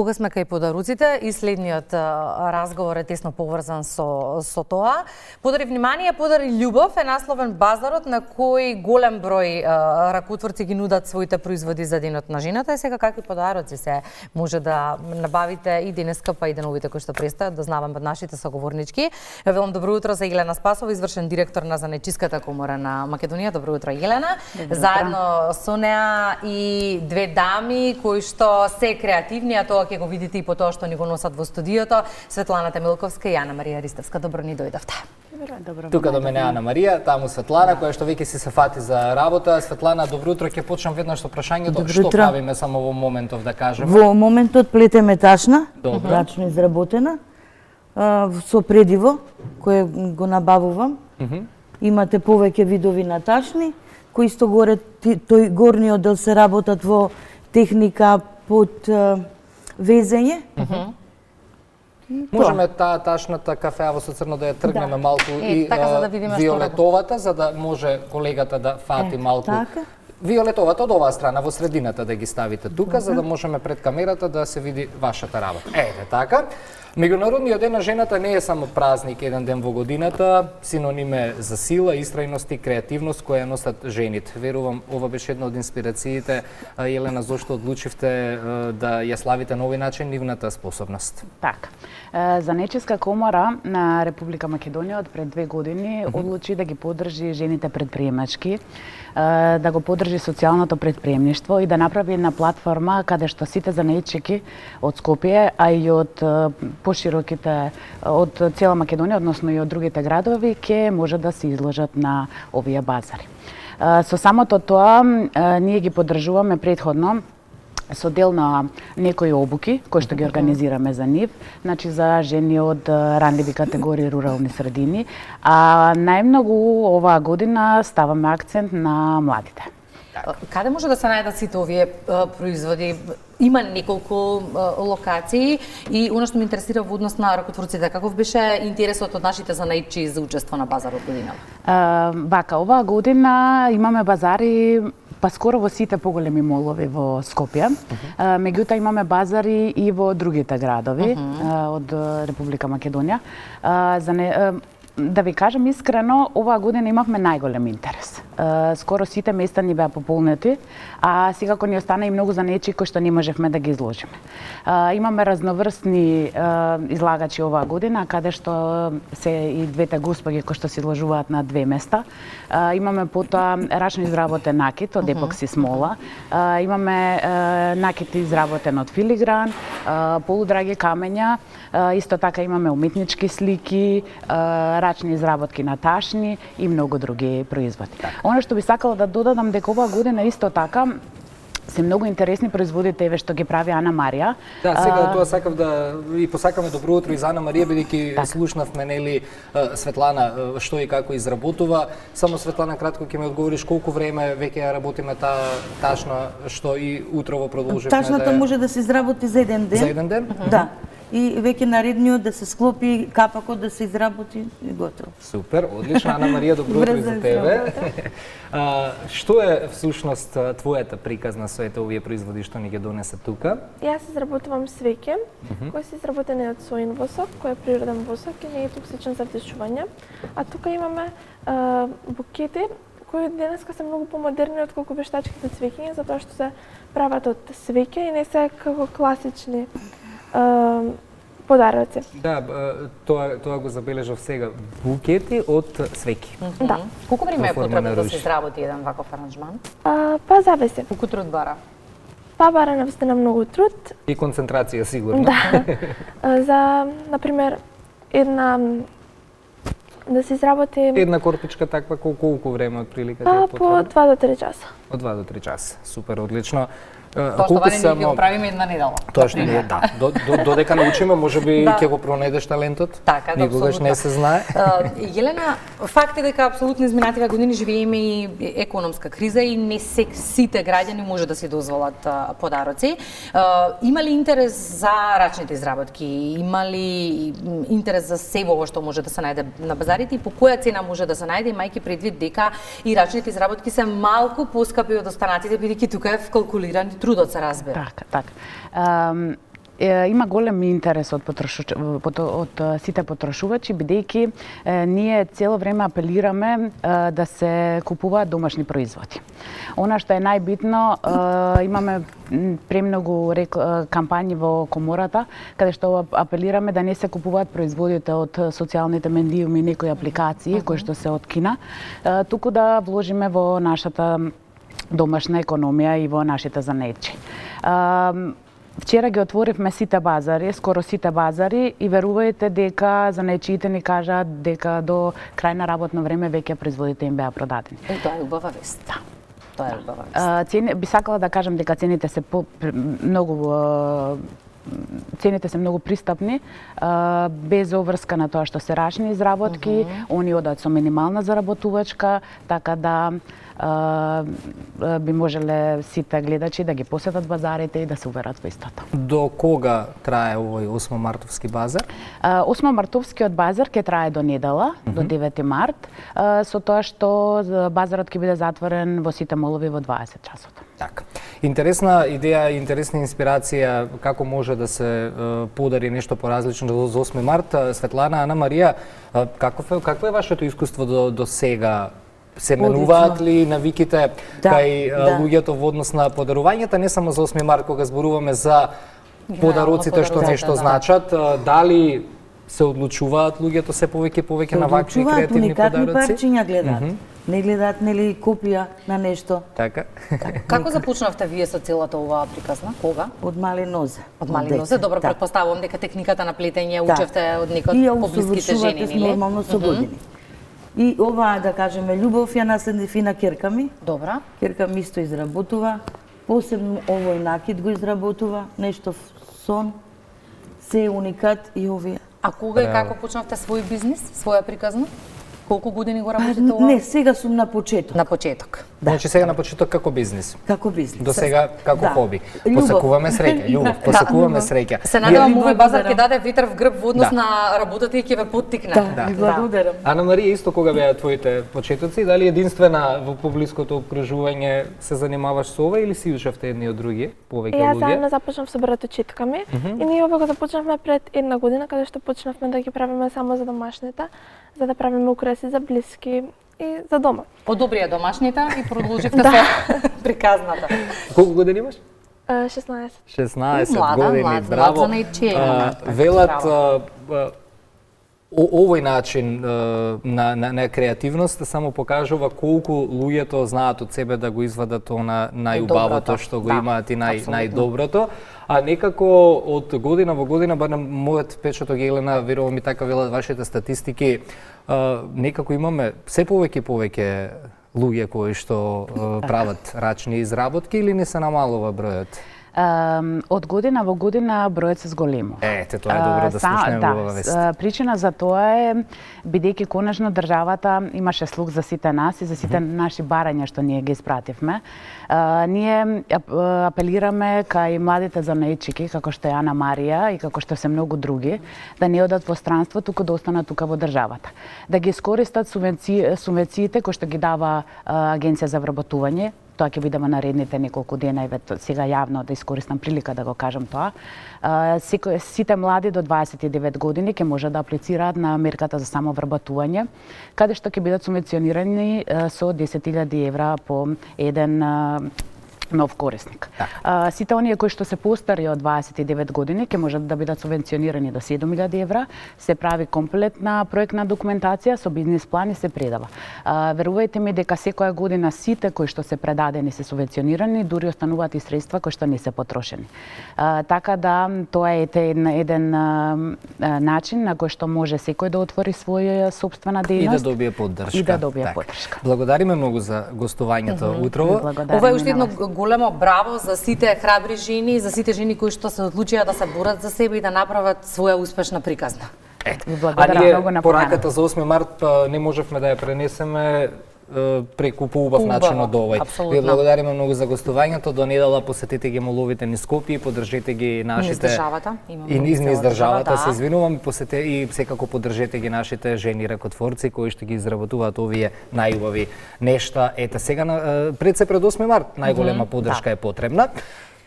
Кога сме кај подаруците и следниот разговор е тесно поврзан со тоа. Подари внимание, подари љубов е насловен базарот на кој голем број ракотворци ги нудат своите производи за денот на жената. И сега какви подароци се може да набавите и денеска па и деновите кои што предстојат, да знавам од нашите соговорнички. Ја велам добро утро за Елена Спасова, извршен директор на Занечиската комора на Македонија. Добро утро, Елена. Заедно со неа и две дами кои што се креативни, а тоа ќе го видите и по тоа што ни го носат во студиото, Светлана Темилковска и Ана Марија Ристевска. Добро ни дојдовте. Добро. Тука до мене Ана Марија, таму Светлана, која што веќе се фати за работа. Светлана, добро утро, ќе почнам веднаш со прашањето. Што правиме само во моментов, да кажеме? Во моментот плетеме ташна, рачно изработена, со предиво, кое го набавувам. Имате повеќе видови на ташни, кои исто горе, тој горниот дел се работат во техника под везење. Можеме таа ташната кафеава со црно да ја тргнеме малку и виолетовата, за да може колегата да фати малку. Виолетовата од оваа страна, во средината да ги ставите тука, за да можеме пред камерата да се види вашата работа. Ете така. Меѓународниот ден на жената не е само празник еден ден во годината, синоним е за сила, истрајност и креативност која носат жените. Верувам, ова беше една од инспирациите. Елена, зошто одлучивте да ја славите на овој начин нивната способност? Така. Занечиска комора на Република Македонија од пред 2 години одлучи да ги поддржи жените предприемачки, да го поддржи социјалното предприемништво и да направи една платформа каде што сите занечики од Скопје, а и од пошироките од цела Македонија, односно и од другите градови, ќе може да се изложат на овие базари. Со самото тоа, ние ги поддржуваме предходно со дел на некои обуки кои што ги организираме за нив, значи за жени од ранливи категории рурални средини, а најмногу оваа година ставаме акцент на младите. Каде може да се најдат сите овие производи? Има неколку локации и оно што ме интересира во однос на ракотворците, каков беше интересот од нашите занаидчи за учество на базарот годинава? Вака, оваа година имаме базари па скоро во сите поголеми молови во Скопје. Меѓутоа имаме базари и во другите градови од Република Македонија. Да ви кажам искрено, оваа година имавме најголем интерес. Скоро сите места ни беа пополнети, а секако ни остана и многу занечи кои што не можевме да ги изложиме. Имаме разноврстни излагачи оваа година, каде што се и двете господи кои што се изложуваат на 2 места. Имаме потоа рачно изработен накит од епокси смола, имаме накит изработен од филигран, полудраги камења, исто така имаме уметнички слики, рачни изработки на ташни и многу други производи. Оно што би сакала да додадам дека оваа година исто така се многу интересни производите еве што ги прави Ана Марија. Да, сега тоа сакав да и посакаме добро утро и за Ана Марија, бидејќи слушнавме нели Светлана што и како изработува. Само Светлана кратко ќе ми одговориш колку време веќе ја работиме таа ташна што и утрово продолживме. Ташната може да се изработи за еден ден. За еден ден? Да. И веќе наредниот да се склопи, капакот да се изработи и готово. Супер, одлично. Ана Марија, добро утро и за тебе. Што е всушност твојата приказна со ете овие производи што ни ги донесе тука? Јас изработувам свеќе, кои се изработени од соин восок, кој е природен восок и не е токсичен за вдишување. А тука имаме букети кои денеска се многу помодерни отколку вештачките цвеќиња, затоа што се прават од свеќе и не се како класични подароци. Да, тоа го забележав сега. Букети од свеќи. Да. Колку време е потребно да се изработи еден ваков аранжман? Па зависи. Колку труд бара? Па бара навистина многу труд. И концентрација сигурно. Да. За, например, да се изработи една корпичка таква колку време отприлика? По 2 до 3 часа. Од 2 до 3 часа. Супер, одлично. Тоа што ване ги го правиме една недела. Тоа што не е, да. Додека научиме, можеби ќе го пронедеш талентот. Така, да, никогаш не се знае. Елена, факт е дека апсолутно изминативе години живееме и економска криза и не сите граѓани може да си дозволат подароци. Има ли интерес за рачните изработки? Има ли интерес за сево што може да се најде на базарите и по која цена може да се најде, имајќи предвид дека и рачните изработки се малку поскапи од останатите, бидејќи тука е вкалкулиран трудот, се разбира. Така. има голем интерес од сите потрошувачи, бидејќи ние цело време апелираме да се купуваат домашни производи. Она што е најбитно, имаме премногу кампањи во комората, каде што апелираме да не се купуваат производите од социјалните медиуми, некои апликации кои што се од Кина, туку да вложиме во нашата домашна економија и во нашите занетчи. Вчера ги отворивме сите базари, скоро сите базари, и верувајте дека занечиите ни кажаат дека до крај на работно време веќе производите им беа продадени. Тоа е убава вест. Да. Тоа е убава вест. Би сакала да кажам дека цените се многу пристапни, без обврска на тоа што се рачни изработки, они одат со минимална заработувачка, така да би можеле сите гледачи да ги посетат базарите и да се уверат во истото. До кога трае овој 8 мартовски базар? 8 мартовскиот базар ќе трае до недела, до 9 март, со тоа што базарот ќе биде затворен во сите молови во 20 часот. Така. Интересна идеја, интересна инспирација како може да се подари нешто поразлично за 8 март. Светлана, Ана Марија, какво е вашето искуство до сега? Се менуваат ли навиките кај луѓето во однос на подарувањата, не само за 8 март кога зборуваме за подароците што нешто значат, дали се одлучуваат луѓето се повеќе на вакви креативни подароци? Уникатни парчиња гледаат. Не гледаат нели копија на нешто. Така. Како започнавте вие со целата оваа приказна? Кога? Од мали нозе. Од мали нозе, добро, претпоставувам дека техниката на плетење учевте од некои од поблиските жени, нели? Нормално со години. И оваа, да кажеме, љубов ја наследив и на ќерка ми. Добра. Ќерка ми исто изработува, посебно овој накид го изработува, нешто сон, се уникат и овие. А кога и како почнавте свој бизнис, своја приказна? Колку години го работите ова? Не, сега сум на почеток. На почеток. Значи сега на почеток како бизнис. Како бизнис. До сега како хоби. Посакуваме среќа, љубов, посакуваме среќа. Се надевам овој базар ќе даде ветер в грб во однос на работата и ќе ве поттикне. Да, ви благодарам. Ана Марија, исто кога беа твоите почетоци, дали единствена во поблиското окружување се занимаваш со ова или си учевте едни од други, повеќе луѓе? Јас заедно започнав со братовчетка ми и ние ова го започнавме пред една година, каде што почнавме да ги правиме само за домашните, за да правиме украси за блиски и за дома. Одобрија домашните и продолживте со приказната. Колку години имаш? 16. 16 години, браво. Велат овој начин на креативност само покажува колку луѓето знаат од себе да го извадат она најубавото што го имаат и најдоброто. А некако од година во година, барем мојот впечаток, Елена, верувам и така велат вашите статистики, некако имаме се повеќе луѓе кои што прават рачни изработки или не се намалува бројот? Од година во година бројот се зголемува. Ете, тоа е добро да слушнеме оваа вест. Причина за тоа е бидејќи конечно државата имаше слух за сите нас и за сите наши барања што ние ги испративме. Ние апелираме кај младите занаетчики, како што е Ана Марија и како што се многу други, да не одат во странство, туку да останат тука во државата. Да ги искористат субвенциите кои што ги дава Агенција за вработување. Тоа ќе биде во наредните неколку дена и сега јавно да искористам прилика да го кажам тоа. Сите млади до 29 години ќе може да аплицираат на мерката за самовработување, каде што ќе бидат субвенционирани со 10.000 евра по еден нов корисник. Сите оние кои што се постари од 29 години ќе можат да бидат субвенционирани до 7.000 евра, се прави комплетна проектна документација со бизнис план и се предава. Верувајте ми дека секоја година сите кои што се предадени се субвенционирани, дури остануваат и средства кои што не се потрошени. Така да тоа е еден начин на кој што може секој да отвори своја сопствена дејност и да добие поддршка. И да добие поддршка. Благодариме многу за гостувањето утрово. Ова е уште едно големо браво за сите храбри жени, за сите жени кои што се одлучија да се борат за себе и да направат своја успешна приказна. А ние пораката за 8 март не можевме да ја пренесеме преку поубав начин од овој. Ви благодариме многу за гостувањето. До недела посетете ги моловите низ Скопје, поддржете ги нашите и низ државата, се извинувам, посетете и секако поддржете ги нашите жени ракотворци кои што ги изработуваат овие најубави нешта. Ете сега пред 8 март најголема поддршка е потребна.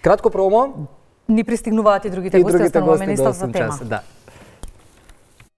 Кратко промо. Ни пристигнуваат и другите гости, остануваме нестав за тема. Да.